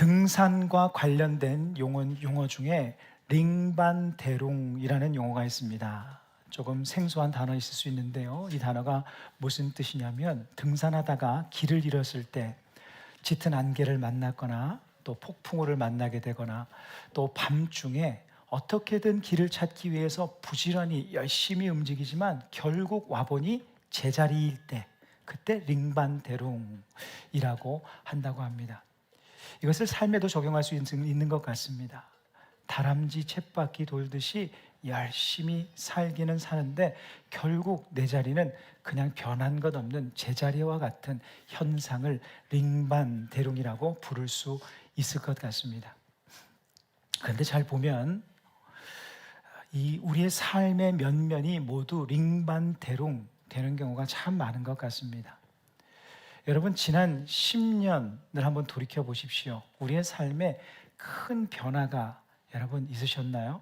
등산과 관련된 용어 중에 링반대롱이라는 용어가 있습니다. 조금 생소한 단어 있을 수 있는데요, 이 단어가 무슨 뜻이냐면 등산하다가 길을 잃었을 때 짙은 안개를 만났거나 또 폭풍우를 만나게 되거나 또 밤중에 어떻게든 길을 찾기 위해서 부지런히 열심히 움직이지만 결국 와보니 제자리일 때, 그때 링반대롱이라고 한다고 합니다. 이것을 삶에도 적용할 수 있는 것 같습니다. 다람쥐 쳇바퀴 돌듯이 열심히 살기는 사는데 결국 내 자리는 그냥 변한 것 없는 제자리와 같은 현상을 링반대롱이라고 부를 수 있을 것 같습니다. 그런데 잘 보면 이 우리의 삶의 면면이 모두 링반대롱 되는 경우가 참 많은 것 같습니다. 여러분, 지난 10년을 한번 돌이켜 보십시오. 우리의 삶에 큰 변화가 여러분 있으셨나요?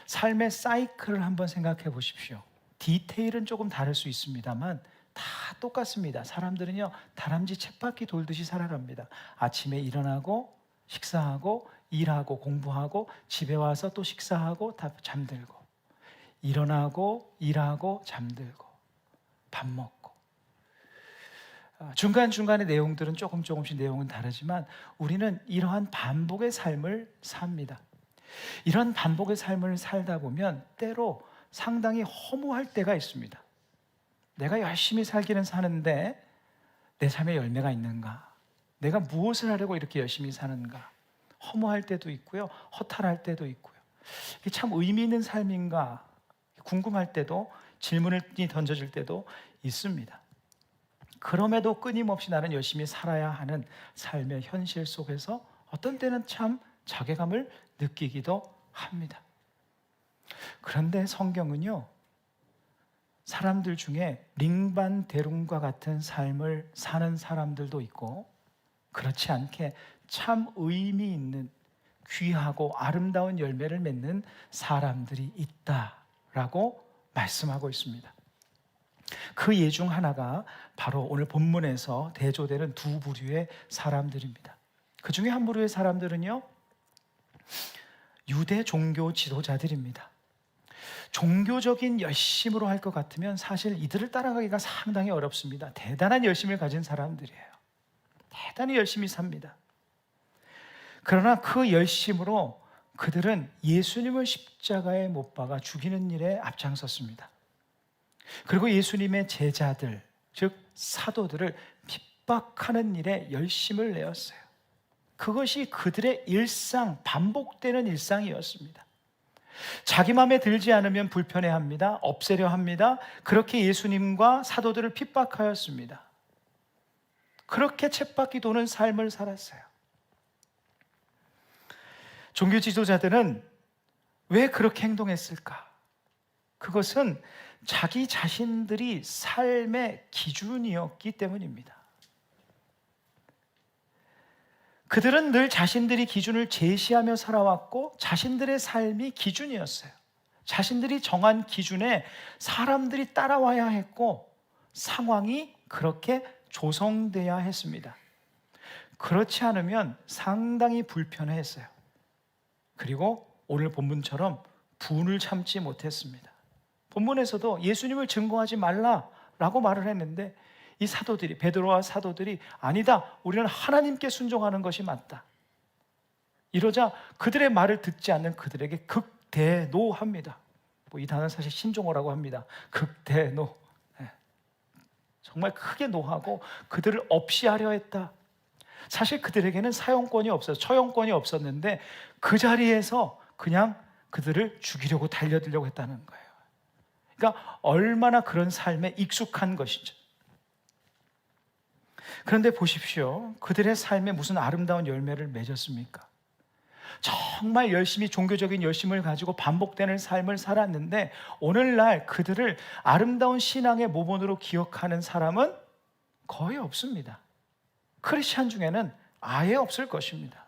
삶의 사이클을 한번 생각해 보십시오. 디테일은 조금 다를 수 있습니다만 다 똑같습니다. 사람들은요, 다람쥐 쳇바퀴 돌듯이 살아갑니다. 아침에 일어나고 식사하고 일하고 공부하고 집에 와서 또 식사하고 다 잠들고, 일어나고 일하고 잠들고 밥 먹고, 중간중간의 내용들은 조금씩 내용은 다르지만 우리는 이러한 반복의 삶을 삽니다. 이런 반복의 삶을 살다 보면 때로 상당히 허무할 때가 있습니다. 내가 열심히 살기는 사는데 내 삶에 열매가 있는가? 내가 무엇을 하려고 이렇게 열심히 사는가? 허무할 때도 있고요, 허탈할 때도 있고요. 이게 참 의미 있는 삶인가 궁금할 때도, 질문을 던져질 때도 있습니다. 그럼에도 끊임없이 나는 열심히 살아야 하는 삶의 현실 속에서 어떤 때는 참 자괴감을 느끼기도 합니다. 그런데 성경은요, 사람들 중에 링반대롱과 같은 삶을 사는 사람들도 있고 그렇지 않게 참 의미 있는 귀하고 아름다운 열매를 맺는 사람들이 있다라고 말씀하고 있습니다. 그 예 중 하나가 바로 오늘 본문에서 대조되는 두 부류의 사람들입니다. 그 중에 한 부류의 사람들은요, 유대 종교 지도자들입니다. 종교적인 열심으로 할 것 같으면 사실 이들을 따라가기가 상당히 어렵습니다. 대단한 열심을 가진 사람들이에요. 대단히 열심히 삽니다. 그러나 그 열심으로 그들은 예수님을 십자가에 못 박아 죽이는 일에 앞장섰습니다. 그리고 예수님의 제자들, 즉 사도들을 핍박하는 일에 열심을 내었어요. 그것이 그들의 일상, 반복되는 일상이었습니다. 자기 마음에 들지 않으면 불편해합니다. 없애려 합니다. 그렇게 예수님과 사도들을 핍박하였습니다. 그렇게 쳇바퀴 도는 삶을 살았어요. 종교 지도자들은 왜 그렇게 행동했을까? 그것은 자기 자신들이 삶의 기준이었기 때문입니다. 그들은 늘 자신들이 기준을 제시하며 살아왔고 자신들의 삶이 기준이었어요. 자신들이 정한 기준에 사람들이 따라와야 했고 상황이 그렇게 조성돼야 했습니다. 그렇지 않으면 상당히 불편했어요. 그리고 오늘 본문처럼 분을 참지 못했습니다. 본문에서도 예수님을 증거하지 말라라고 말을 했는데 이 사도들이, 베드로와 사도들이 아니다, 우리는 하나님께 순종하는 것이 맞다. 이러자 그들의 말을 듣지 않는 그들에게 극대노합니다. 이 단어는 사실 신종어라고 합니다. 극대노. 정말 크게 노하고 그들을 없이 하려 했다. 사실 그들에게는 사용권이 없어서 처형권이 없었는데 그 자리에서 그냥 그들을 죽이려고 달려들려고 했다는 거예요. 그러니까 얼마나 그런 삶에 익숙한 것인지. 그런데 보십시오. 그들의 삶에 무슨 아름다운 열매를 맺었습니까? 정말 열심히 종교적인 열심을 가지고 반복되는 삶을 살았는데 오늘날 그들을 아름다운 신앙의 모본으로 기억하는 사람은 거의 없습니다. 크리스찬 중에는 아예 없을 것입니다.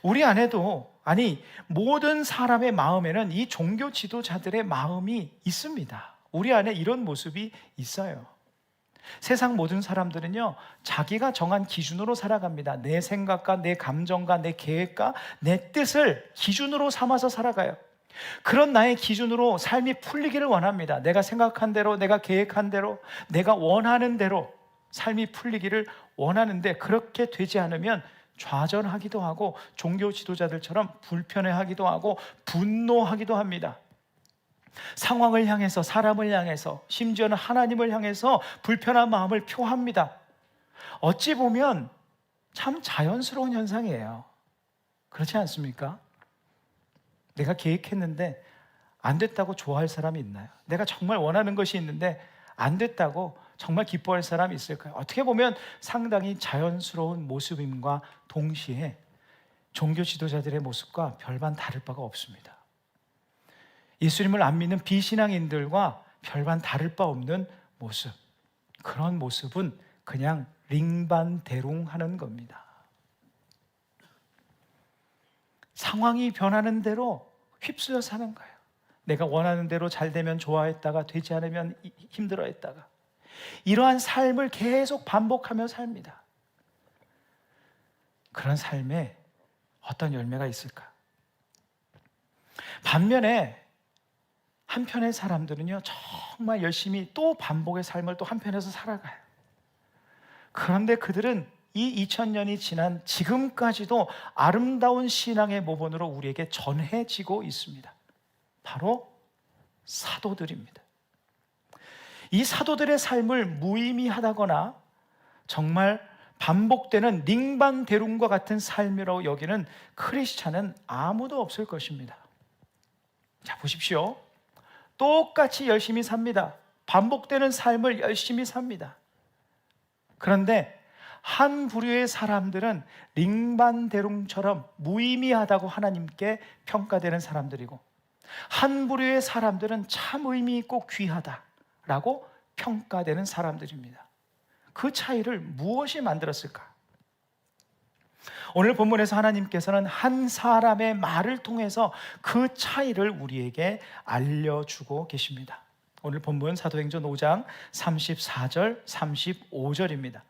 우리 안에도, 아니 모든 사람의 마음에는 이 종교 지도자들의 마음이 있습니다. 우리 안에 이런 모습이 있어요. 세상 모든 사람들은요, 자기가 정한 기준으로 살아갑니다. 내 생각과 내 감정과 내 계획과 내 뜻을 기준으로 삼아서 살아가요. 그런 나의 기준으로 삶이 풀리기를 원합니다. 내가 생각한 대로, 내가 계획한 대로, 내가 원하는 대로 삶이 풀리기를 원하는데, 그렇게 되지 않으면 좌절하기도 하고 종교 지도자들처럼 불편해하기도 하고 분노하기도 합니다. 상황을 향해서, 사람을 향해서, 심지어는 하나님을 향해서 불편한 마음을 표합니다. 어찌 보면 참 자연스러운 현상이에요. 그렇지 않습니까? 내가 계획했는데 안 됐다고 좋아할 사람이 있나요? 내가 정말 원하는 것이 있는데 안 됐다고 정말 기뻐할 사람이 있을까요? 어떻게 보면 상당히 자연스러운 모습임과 동시에 종교 지도자들의 모습과 별반 다를 바가 없습니다. 예수님을 안 믿는 비신앙인들과 별반 다를 바 없는 모습, 그런 모습은 그냥 링반대롱하는 겁니다. 상황이 변하는 대로 휩쓸려 사는 거예요. 내가 원하는 대로 잘 되면 좋아했다가 되지 않으면 힘들어했다가, 이러한 삶을 계속 반복하며 삽니다. 그런 삶에 어떤 열매가 있을까? 반면에 한편의 사람들은요, 정말 열심히 또 반복의 삶을 또 한편에서 살아가요. 그런데 그들은 이 2000년이 지난 지금까지도 아름다운 신앙의 모본으로 우리에게 전해지고 있습니다. 바로 사도들입니다. 이 사도들의 삶을 무의미하다거나 정말 반복되는 링반대롱과 같은 삶이라고 여기는 크리스찬은 아무도 없을 것입니다. 자, 보십시오. 똑같이 열심히 삽니다. 반복되는 삶을 열심히 삽니다. 그런데 한 부류의 사람들은 링반대롱처럼 무의미하다고 하나님께 평가되는 사람들이고, 한 부류의 사람들은 참 의미 있고 귀하다라고 평가되는 사람들입니다. 그 차이를 무엇이 만들었을까? 오늘 본문에서 하나님께서는 한 사람의 말을 통해서 그 차이를 우리에게 알려주고 계십니다. 오늘 본문 사도행전 5장 34절 35절입니다.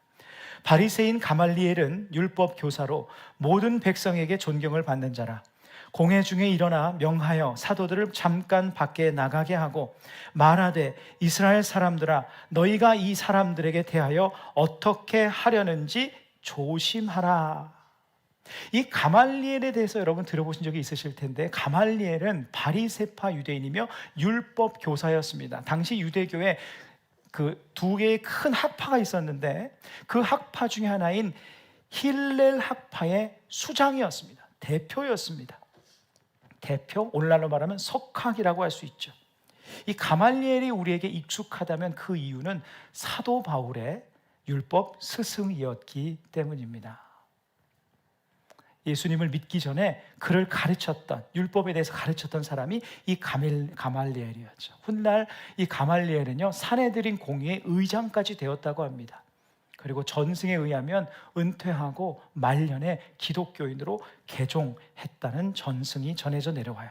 바리새인 가말리엘은 율법 교사로 모든 백성에게 존경을 받는 자라. 공회 중에 일어나 명하여 사도들을 잠깐 밖에 나가게 하고 말하되, 이스라엘 사람들아, 너희가 이 사람들에게 대하여 어떻게 하려는지 조심하라. 이 가말리엘에 대해서 여러분 들어보신 적이 있으실 텐데, 가말리엘은 바리새파 유대인이며 율법 교사였습니다. 당시 유대교에 그 두 개의 큰 학파가 있었는데, 그 학파 중에 하나인 힐렐 학파의 수장이었습니다. 대표였습니다. 대표, 오늘날로 말하면 석학이라고 할 수 있죠. 이 가말리엘이 우리에게 익숙하다면 그 이유는 사도 바울의 율법 스승이었기 때문입니다. 예수님을 믿기 전에 그를 가르쳤던, 율법에 대해서 가르쳤던 사람이 이 가말리엘이었죠. 훗날 이 가말리엘은요, 산헤드린 공의의 의장까지 되었다고 합니다. 그리고 전승에 의하면 은퇴하고 말년에 기독교인으로 개종했다는 전승이 전해져 내려와요.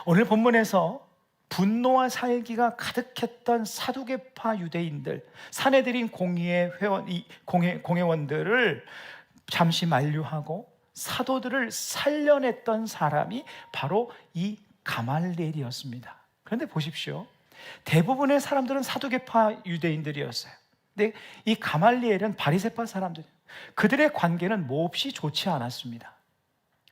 오늘 본문에서 분노와 살기가 가득했던 사두개파 유대인들, 산헤드린 공의의 공회원들을 잠시 만류하고 사도들을 살려냈던 사람이 바로 이 가말리엘이었습니다. 그런데 보십시오. 대부분의 사람들은 사두개파 유대인들이었어요. 근데 이 가말리엘은 바리새파 사람들, 그들의 관계는 몹시 좋지 않았습니다.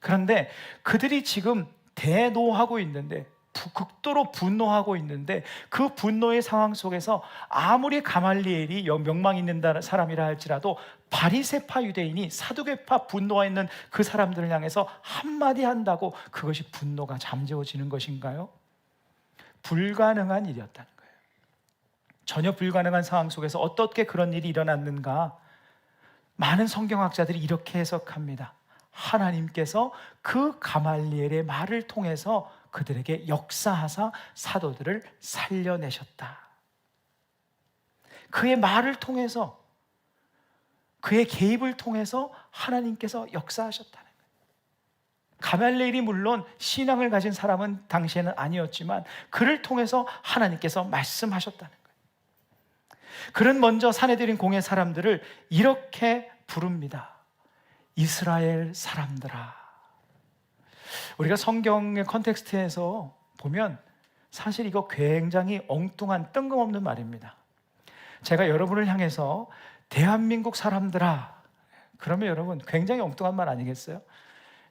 그런데 그들이 지금 대노하고 있는데, 극도로 분노하고 있는데, 그 분노의 상황 속에서 아무리 가말리엘이 명망 있는 사람이라 할지라도 바리새파 유대인이 사두개파 분노가 있는 그 사람들을 향해서 한마디 한다고 그것이 분노가 잠재워지는 것인가요? 불가능한 일이었다는 거예요. 전혀 불가능한 상황 속에서 어떻게 그런 일이 일어났는가? 많은 성경학자들이 이렇게 해석합니다. 하나님께서 그 가말리엘의 말을 통해서 그들에게 역사하사 사도들을 살려내셨다. 그의 말을 통해서, 그의 개입을 통해서 하나님께서 역사하셨다는 거예요. 가말리엘이 물론 신앙을 가진 사람은 당시에는 아니었지만 그를 통해서 하나님께서 말씀하셨다는 거예요. 그는 먼저 사내들인 공의 사람들을 이렇게 부릅니다. 이스라엘 사람들아. 우리가 성경의 컨텍스트에서 보면 사실 이거 굉장히 엉뚱한 뜬금없는 말입니다. 제가 여러분을 향해서 대한민국 사람들아, 그러면 여러분 굉장히 엉뚱한 말 아니겠어요?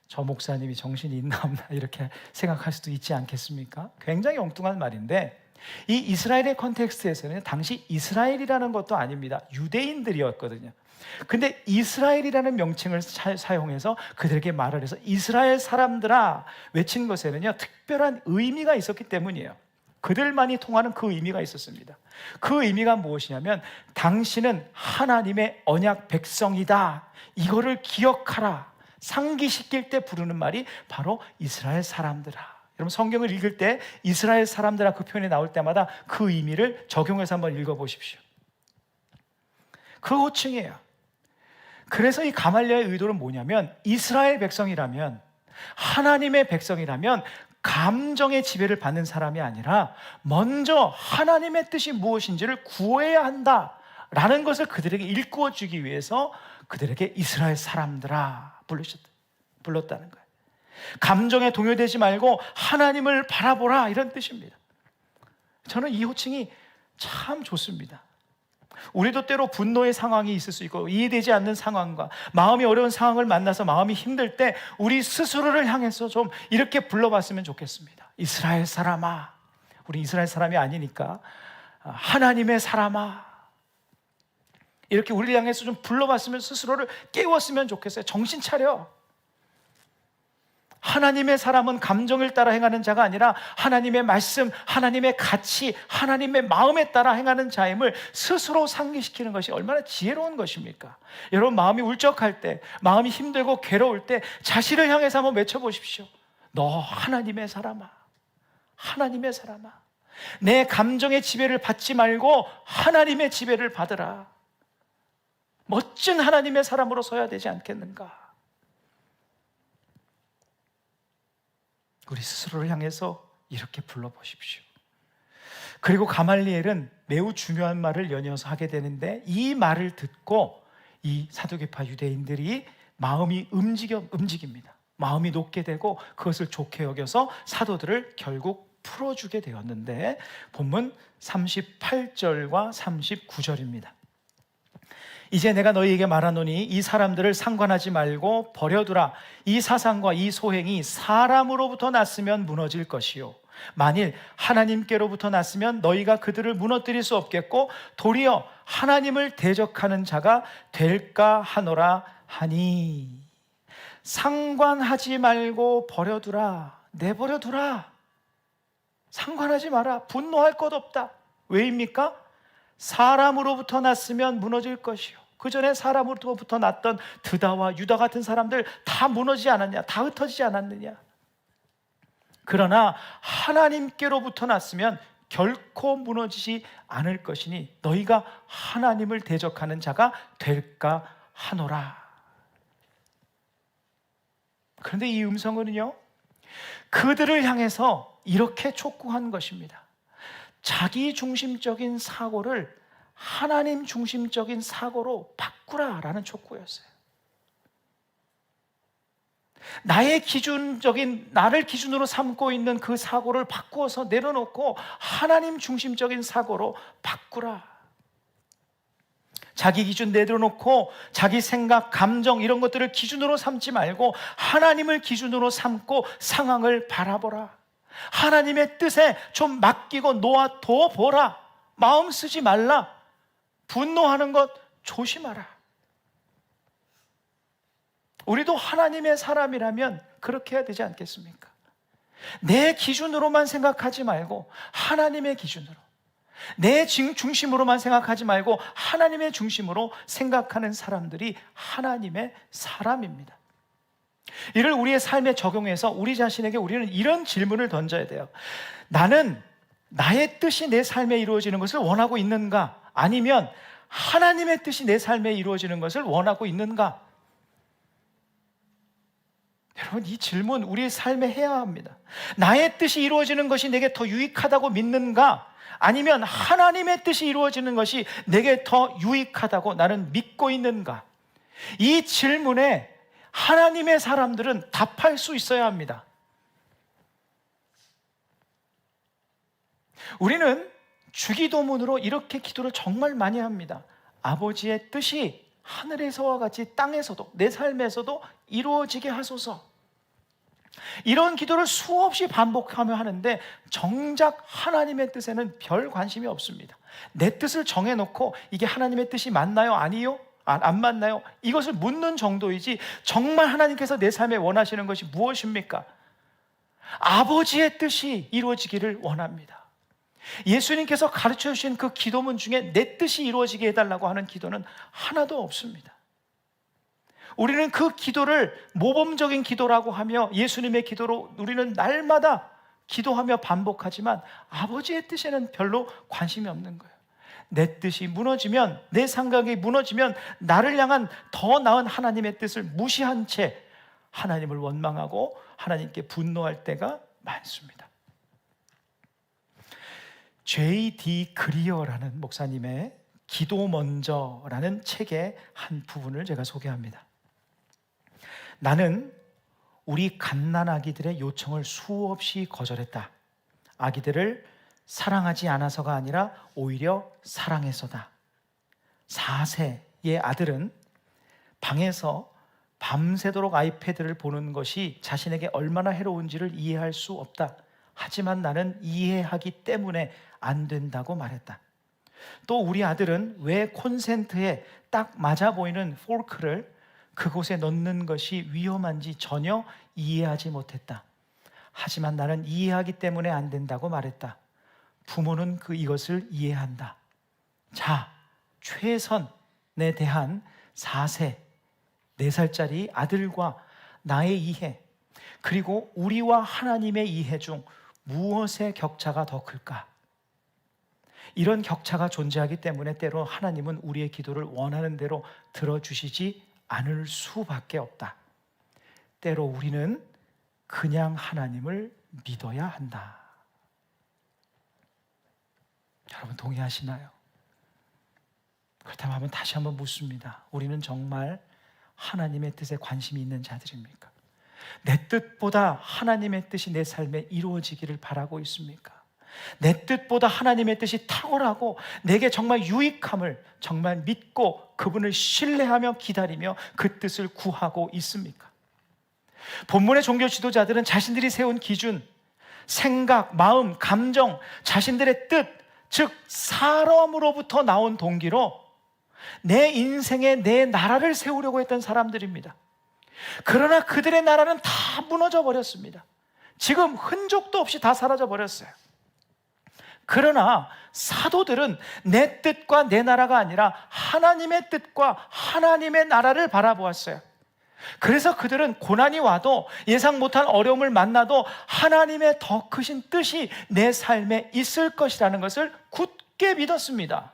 저 목사님이 정신이 있나 없나 이렇게 생각할 수도 있지 않겠습니까? 굉장히 엉뚱한 말인데, 이 이스라엘의 컨텍스트에서는 당시 이스라엘이라는 것도 아닙니다. 유대인들이었거든요. 근데 이스라엘이라는 명칭을 사용해서 그들에게 말을 해서 이스라엘 사람들아 외친 것에는요, 특별한 의미가 있었기 때문이에요. 그들만이 통하는 그 의미가 있었습니다. 그 의미가 무엇이냐면, 당신은 하나님의 언약 백성이다, 이거를 기억하라, 상기시킬 때 부르는 말이 바로 이스라엘 사람들아. 여러분, 성경을 읽을 때 이스라엘 사람들아 그 표현이 나올 때마다 그 의미를 적용해서 한번 읽어보십시오. 그 호칭이에요. 그래서 이 가말리아의 의도는 뭐냐면, 이스라엘 백성이라면, 하나님의 백성이라면 감정의 지배를 받는 사람이 아니라 먼저 하나님의 뜻이 무엇인지를 구해야 한다라는 것을 그들에게 일구어 주기 위해서 그들에게 이스라엘 사람들아 불렀다는 거예요. 감정에 동요되지 말고 하나님을 바라보라, 이런 뜻입니다. 저는 이 호칭이 참 좋습니다. 우리도 때로 분노의 상황이 있을 수 있고 이해되지 않는 상황과 마음이 어려운 상황을 만나서 마음이 힘들 때 우리 스스로를 향해서 좀 이렇게 불러봤으면 좋겠습니다. 이스라엘 사람아. 우리 이스라엘 사람이 아니니까 하나님의 사람아, 이렇게 우리를 향해서 좀 불러봤으면, 스스로를 깨웠으면 좋겠어요. 정신 차려. 하나님의 사람은 감정을 따라 행하는 자가 아니라 하나님의 말씀, 하나님의 가치, 하나님의 마음에 따라 행하는 자임을 스스로 상기시키는 것이 얼마나 지혜로운 것입니까? 여러분, 마음이 울적할 때, 마음이 힘들고 괴로울 때 자신을 향해서 한번 외쳐보십시오. 너 하나님의 사람아, 하나님의 사람아, 내 감정의 지배를 받지 말고 하나님의 지배를 받으라. 멋진 하나님의 사람으로 서야 되지 않겠는가? 우리 스스로를 향해서 이렇게 불러보십시오. 그리고 가말리엘은 매우 중요한 말을 연이어서 하게 되는데, 이 말을 듣고 이 사두개파 유대인들이 마음이 움직입니다. 마음이 녹게 되고 그것을 좋게 여겨서 사도들을 결국 풀어주게 되었는데, 본문 38절과 39절입니다. 이제 내가 너희에게 말하노니 이 사람들을 상관하지 말고 버려두라. 이 사상과 이 소행이 사람으로부터 났으면 무너질 것이요, 만일 하나님께로부터 났으면 너희가 그들을 무너뜨릴 수 없겠고 도리어 하나님을 대적하는 자가 될까 하노라 하니. 상관하지 말고 버려두라. 내버려두라. 상관하지 마라. 분노할 것 없다. 왜입니까? 사람으로부터 났으면 무너질 것이요, 그 전에 사람으로부터 났던 드다와 유다 같은 사람들 다 무너지지 않았냐? 다 흩어지지 않았느냐? 그러나 하나님께로부터 났으면 결코 무너지지 않을 것이니 너희가 하나님을 대적하는 자가 될까 하노라. 그런데 이 음성은요, 그들을 향해서 이렇게 촉구한 것입니다. 자기 중심적인 사고를 하나님 중심적인 사고로 바꾸라라는 촉구였어요. 나의 기준적인, 나를 기준으로 삼고 있는 그 사고를 바꾸어서 내려놓고 하나님 중심적인 사고로 바꾸라. 자기 기준 내려놓고 자기 생각, 감정 이런 것들을 기준으로 삼지 말고 하나님을 기준으로 삼고 상황을 바라보라. 하나님의 뜻에 좀 맡기고 놓아둬 보라. 마음 쓰지 말라. 분노하는 것 조심하라. 우리도 하나님의 사람이라면 그렇게 해야 되지 않겠습니까? 내 기준으로만 생각하지 말고 하나님의 기준으로, 내 중심으로만 생각하지 말고 하나님의 중심으로 생각하는 사람들이 하나님의 사람입니다. 이를 우리의 삶에 적용해서 우리 자신에게 우리는 이런 질문을 던져야 돼요. 나는 나의 뜻이 내 삶에 이루어지는 것을 원하고 있는가? 아니면 하나님의 뜻이 내 삶에 이루어지는 것을 원하고 있는가? 여러분, 이 질문 우리의 삶에 해야 합니다. 나의 뜻이 이루어지는 것이 내게 더 유익하다고 믿는가? 아니면 하나님의 뜻이 이루어지는 것이 내게 더 유익하다고 나는 믿고 있는가? 이 질문에 하나님의 사람들은 답할 수 있어야 합니다. 우리는 주기도문으로 이렇게 기도를 정말 많이 합니다. 아버지의 뜻이 하늘에서와 같이 땅에서도, 내 삶에서도 이루어지게 하소서. 이런 기도를 수없이 반복하며 하는데 정작 하나님의 뜻에는 별 관심이 없습니다. 내 뜻을 정해놓고 이게 하나님의 뜻이 맞나요? 아니요? 안 맞나요? 이것을 묻는 정도이지, 정말 하나님께서 내 삶에 원하시는 것이 무엇입니까? 아버지의 뜻이 이루어지기를 원합니다. 예수님께서 가르쳐 주신 그 기도문 중에 내 뜻이 이루어지게 해달라고 하는 기도는 하나도 없습니다. 우리는 그 기도를 모범적인 기도라고 하며 예수님의 기도로 우리는 날마다 기도하며 반복하지만 아버지의 뜻에는 별로 관심이 없는 거예요. 내 뜻이 무너지면, 내 생각이 무너지면 나를 향한 더 나은 하나님의 뜻을 무시한 채 하나님을 원망하고 하나님께 분노할 때가 많습니다. J.D. 그리어라는 목사님의 기도 먼저라는 책의 한 부분을 제가 소개합니다. 나는 우리 갓난아기들의 요청을 수없이 거절했다. 아기들을 사랑하지 않아서가 아니라 오히려 사랑해서다. 4세의 아들은 방에서 밤새도록 아이패드를 보는 것이 자신에게 얼마나 해로운지를 이해할 수 없다. 하지만 나는 이해하기 때문에 안 된다고 말했다. 또 우리 아들은 왜 콘센트에 딱 맞아 보이는 포크를 그곳에 넣는 것이 위험한지 전혀 이해하지 못했다. 하지만 나는 이해하기 때문에 안 된다고 말했다. 부모는 이것을 이해한다. 자, 최선에 대한 4세, 4살짜리 아들과 나의 이해, 그리고 우리와 하나님의 이해 중 무엇의 격차가 더 클까? 이런 격차가 존재하기 때문에 때로 하나님은 우리의 기도를 원하는 대로 들어주시지 않을 수밖에 없다. 때로 우리는 그냥 하나님을 믿어야 한다. 여러분 동의하시나요? 그렇다면 다시 한번 묻습니다. 우리는 정말 하나님의 뜻에 관심이 있는 자들입니까? 내 뜻보다 하나님의 뜻이 내 삶에 이루어지기를 바라고 있습니까? 내 뜻보다 하나님의 뜻이 탁월하고 내게 정말 유익함을 정말 믿고 그분을 신뢰하며 기다리며 그 뜻을 구하고 있습니까? 본문의 종교 지도자들은 자신들이 세운 기준, 생각, 마음, 감정, 자신들의 뜻, 즉 사람으로부터 나온 동기로 내 인생에 내 나라를 세우려고 했던 사람들입니다. 그러나 그들의 나라는 다 무너져 버렸습니다. 지금 흔적도 없이 다 사라져 버렸어요. 그러나 사도들은 내 뜻과 내 나라가 아니라 하나님의 뜻과 하나님의 나라를 바라보았어요. 그래서 그들은 고난이 와도 예상 못한 어려움을 만나도 하나님의 더 크신 뜻이 내 삶에 있을 것이라는 것을 굳게 믿었습니다.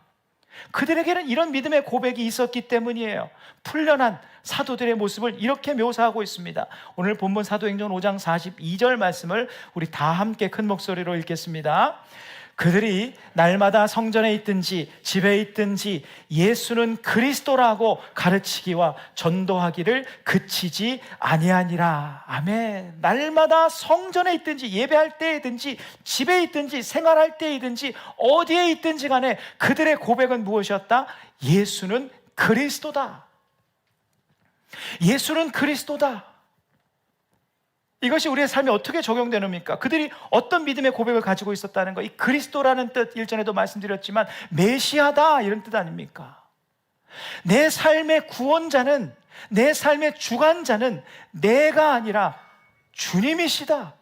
그들에게는 이런 믿음의 고백이 있었기 때문이에요. 풀려난 사도들의 모습을 이렇게 묘사하고 있습니다. 오늘 본문 사도행전 5장 42절 말씀을 우리 다 함께 큰 목소리로 읽겠습니다. 그들이 날마다 성전에 있든지 집에 있든지 예수는 그리스도라고 가르치기와 전도하기를 그치지 아니하니라. 아멘. 날마다 성전에 있든지 예배할 때이든지 집에 있든지 생활할 때이든지 어디에 있든지 간에 그들의 고백은 무엇이었다? 예수는 그리스도다. 예수는 그리스도다. 이것이 우리의 삶에 어떻게 적용되는입니까? 그들이 어떤 믿음의 고백을 가지고 있었다는 거, 이 그리스도라는 뜻, 일전에도 말씀드렸지만 메시아다 이런 뜻 아닙니까? 내 삶의 구원자는, 내 삶의 주관자는 내가 아니라 주님이시다.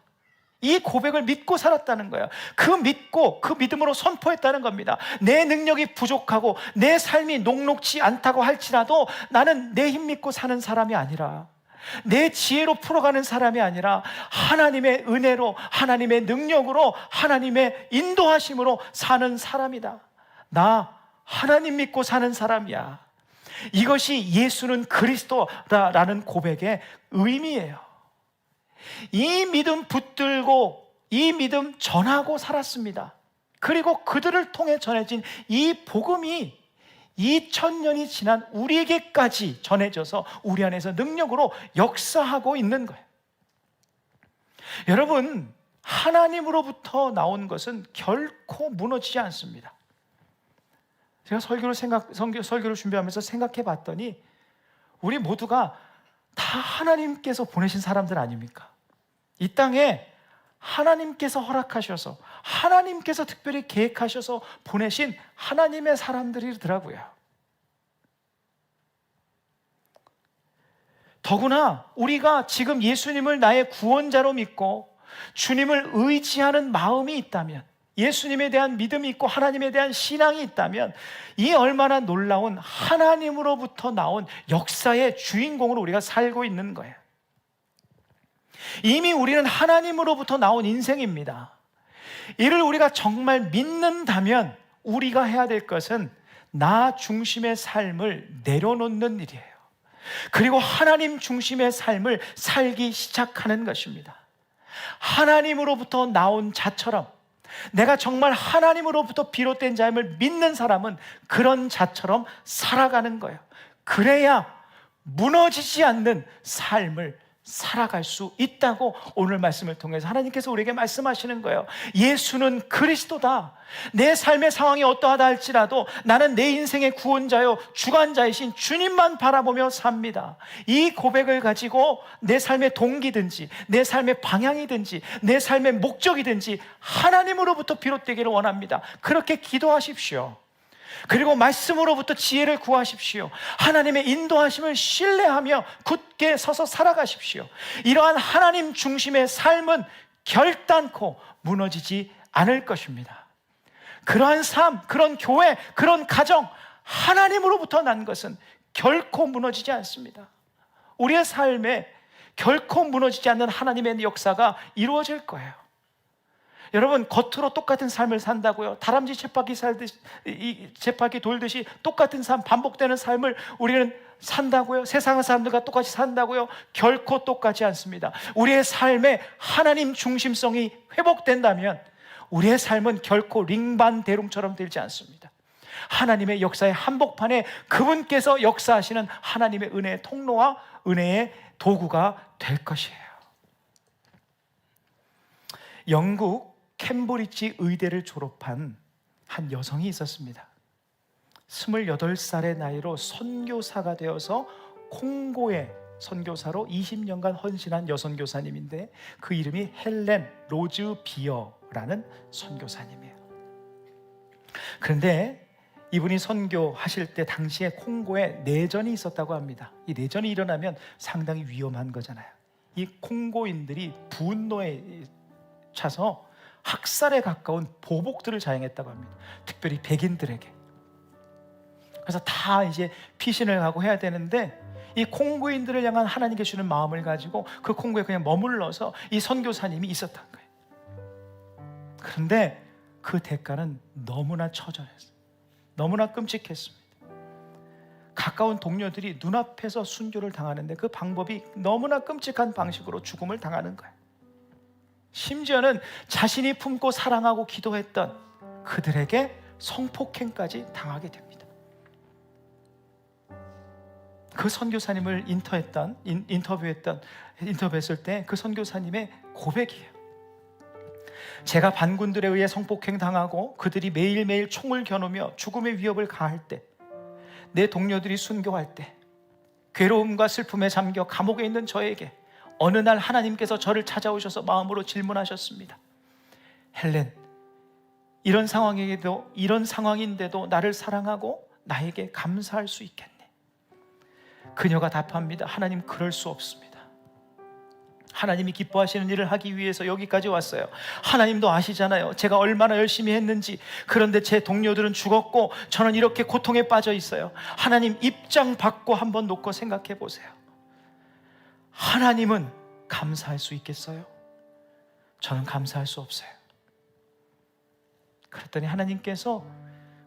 이 고백을 믿고 살았다는 거예요. 그 믿고 그 믿음으로 선포했다는 겁니다. 내 능력이 부족하고 내 삶이 녹록지 않다고 할지라도 나는 내 힘 믿고 사는 사람이 아니라, 내 지혜로 풀어가는 사람이 아니라 하나님의 은혜로, 하나님의 능력으로, 하나님의 인도하심으로 사는 사람이다. 나 하나님 믿고 사는 사람이야. 이것이 예수는 그리스도라는 고백의 의미예요. 이 믿음 붙들고 이 믿음 전하고 살았습니다. 그리고 그들을 통해 전해진 이 복음이 2000년이 지난 우리에게까지 전해져서 우리 안에서 능력으로 역사하고 있는 거예요. 여러분, 하나님으로부터 나온 것은 결코 무너지지 않습니다. 제가 설교를 준비하면서 생각해 봤더니 우리 모두가 다 하나님께서 보내신 사람들 아닙니까? 이 땅에 하나님께서 허락하셔서 하나님께서 특별히 계획하셔서 보내신 하나님의 사람들이더라고요. 더구나 우리가 지금 예수님을 나의 구원자로 믿고 주님을 의지하는 마음이 있다면, 예수님에 대한 믿음이 있고 하나님에 대한 신앙이 있다면, 이 얼마나 놀라운 하나님으로부터 나온 역사의 주인공으로 우리가 살고 있는 거예요. 이미 우리는 하나님으로부터 나온 인생입니다. 이를 우리가 정말 믿는다면 우리가 해야 될 것은 나 중심의 삶을 내려놓는 일이에요. 그리고 하나님 중심의 삶을 살기 시작하는 것입니다. 하나님으로부터 나온 자처럼, 내가 정말 하나님으로부터 비롯된 자임을 믿는 사람은 그런 자처럼 살아가는 거예요. 그래야 무너지지 않는 삶을 살아갈 수 있다고 오늘 말씀을 통해서 하나님께서 우리에게 말씀하시는 거예요. 예수는 그리스도다. 내 삶의 상황이 어떠하다 할지라도 나는 내 인생의 구원자요 주관자이신 주님만 바라보며 삽니다. 이 고백을 가지고 내 삶의 동기든지 내 삶의 방향이든지 내 삶의 목적이든지 하나님으로부터 비롯되기를 원합니다. 그렇게 기도하십시오. 그리고 말씀으로부터 지혜를 구하십시오. 하나님의 인도하심을 신뢰하며 굳게 서서 살아가십시오. 이러한 하나님 중심의 삶은 결단코 무너지지 않을 것입니다. 그러한 삶, 그런 교회, 그런 가정, 하나님으로부터 난 것은 결코 무너지지 않습니다. 우리의 삶에 결코 무너지지 않는 하나님의 역사가 이루어질 거예요. 여러분, 겉으로 똑같은 삶을 산다고요? 다람쥐 쳇바퀴 돌듯이 똑같은 삶, 반복되는 삶을 우리는 산다고요? 세상 사람들과 똑같이 산다고요? 결코 똑같지 않습니다. 우리의 삶에 하나님 중심성이 회복된다면 우리의 삶은 결코 링반대롱처럼 되지 않습니다. 하나님의 역사의 한복판에 그분께서 역사하시는 하나님의 은혜의 통로와 은혜의 도구가 될 것이에요. 영국 캠브리지 의대를 졸업한 한 여성이 있었습니다. 28살의 나이로 선교사가 되어서 콩고의 선교사로 20년간 헌신한 여선교사님인데 그 이름이 헬렌 로즈 비어라는 선교사님이에요. 그런데 이분이 선교하실 때 당시에 콩고에 내전이 있었다고 합니다. 이 내전이 일어나면 상당히 위험한 거잖아요. 이 콩고인들이 분노에 차서 학살에 가까운 보복들을 자행했다고 합니다. 특별히 백인들에게. 그래서 다 이제 피신을 하고 해야 되는데 이 콩고인들을 향한 하나님께 주는 마음을 가지고 그 콩고에 그냥 머물러서 이 선교사님이 있었던 거예요. 그런데 그 대가는 너무나 처절했어요. 너무나 끔찍했습니다. 가까운 동료들이 눈앞에서 순교를 당하는데 그 방법이 너무나 끔찍한 방식으로 죽음을 당하는 거예요. 심지어는 자신이 품고 사랑하고 기도했던 그들에게 성폭행까지 당하게 됩니다. 그 선교사님을 인터뷰했을 때 그 선교사님의 고백이에요. 제가 반군들에 의해 성폭행 당하고 그들이 매일매일 총을 겨누며 죽음의 위협을 가할 때, 내 동료들이 순교할 때 괴로움과 슬픔에 잠겨 감옥에 있는 저에게 어느 날 하나님께서 저를 찾아오셔서 마음으로 질문하셨습니다. 헬렌, 이런 상황인데도 나를 사랑하고 나에게 감사할 수 있겠네? 그녀가 답합니다. 하나님, 그럴 수 없습니다. 하나님이 기뻐하시는 일을 하기 위해서 여기까지 왔어요. 하나님도 아시잖아요. 제가 얼마나 열심히 했는지. 그런데 제 동료들은 죽었고 저는 이렇게 고통에 빠져 있어요. 하나님 입장 바꿔 한번 놓고 생각해 보세요. 하나님은 감사할 수 있겠어요? 저는 감사할 수 없어요. 그랬더니 하나님께서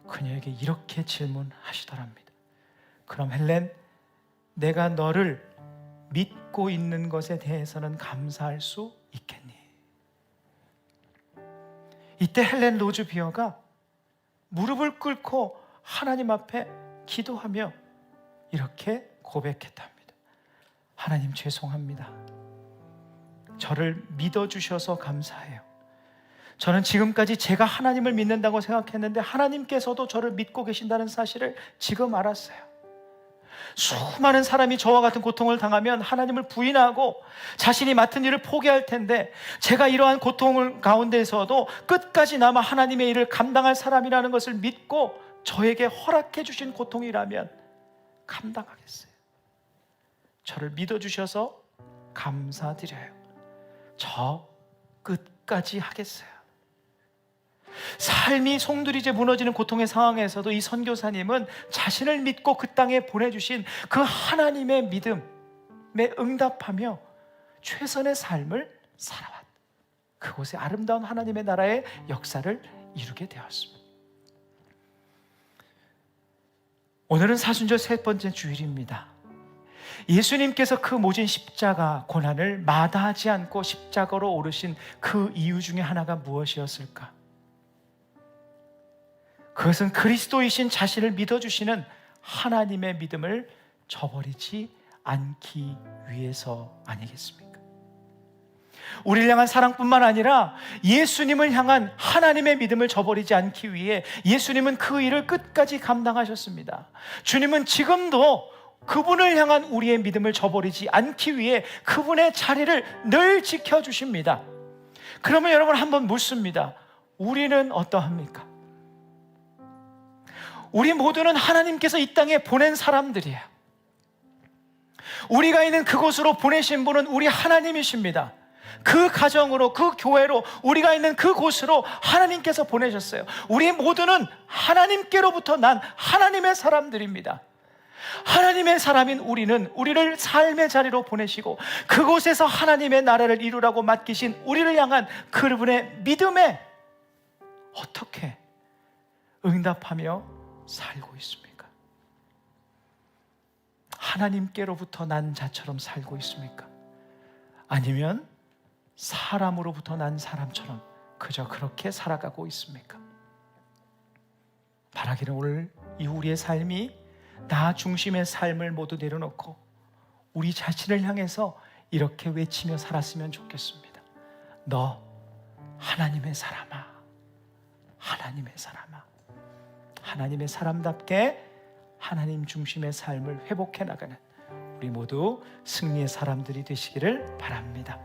그녀에게 이렇게 질문하시더랍니다. 그럼 헬렌, 내가 너를 믿고 있는 것에 대해서는 감사할 수 있겠니? 이때 헬렌 로즈 비어가 무릎을 꿇고 하나님 앞에 기도하며 이렇게 고백했답니다. 하나님, 죄송합니다. 저를 믿어주셔서 감사해요. 저는 지금까지 제가 하나님을 믿는다고 생각했는데 하나님께서도 저를 믿고 계신다는 사실을 지금 알았어요. 수많은 사람이 저와 같은 고통을 당하면 하나님을 부인하고 자신이 맡은 일을 포기할 텐데, 제가 이러한 고통을 가운데서도 끝까지 남아 하나님의 일을 감당할 사람이라는 것을 믿고 저에게 허락해 주신 고통이라면 감당하겠어요. 저를 믿어주셔서 감사드려요. 저 끝까지 하겠어요. 삶이 송두리째 무너지는 고통의 상황에서도 이 선교사님은 자신을 믿고 그 땅에 보내주신 그 하나님의 믿음에 응답하며 최선의 삶을 살아왔다. 그곳에 아름다운 하나님의 나라의 역사를 이루게 되었습니다. 오늘은 사순절 세 번째 주일입니다. 예수님께서 그 모진 십자가 고난을 마다하지 않고 십자가로 오르신 그 이유 중에 하나가 무엇이었을까? 그것은 그리스도이신 자신을 믿어주시는 하나님의 믿음을 저버리지 않기 위해서 아니겠습니까? 우리를 향한 사랑뿐만 아니라 예수님을 향한 하나님의 믿음을 저버리지 않기 위해 예수님은 그 일을 끝까지 감당하셨습니다. 주님은 지금도 그분을 향한 우리의 믿음을 저버리지 않기 위해 그분의 자리를 늘 지켜주십니다. 그러면 여러분, 한번 묻습니다. 우리는 어떠합니까? 우리 모두는 하나님께서 이 땅에 보낸 사람들이에요. 우리가 있는 그곳으로 보내신 분은 우리 하나님이십니다. 그 가정으로, 그 교회로, 우리가 있는 그곳으로 하나님께서 보내셨어요. 우리 모두는 하나님께로부터 난 하나님의 사람들입니다. 하나님의 사람인 우리는 우리를 삶의 자리로 보내시고 그곳에서 하나님의 나라를 이루라고 맡기신 우리를 향한 그분의 믿음에 어떻게 응답하며 살고 있습니까? 하나님께로부터 난 자처럼 살고 있습니까? 아니면 사람으로부터 난 사람처럼 그저 그렇게 살아가고 있습니까? 바라기는 오늘 이 우리의 삶이 나 중심의 삶을 모두 내려놓고 우리 자신을 향해서 이렇게 외치며 살았으면 좋겠습니다. 너 하나님의 사람아, 하나님의 사람아. 하나님의 사람답게 하나님 중심의 삶을 회복해 나가는 우리 모두 승리의 사람들이 되시기를 바랍니다.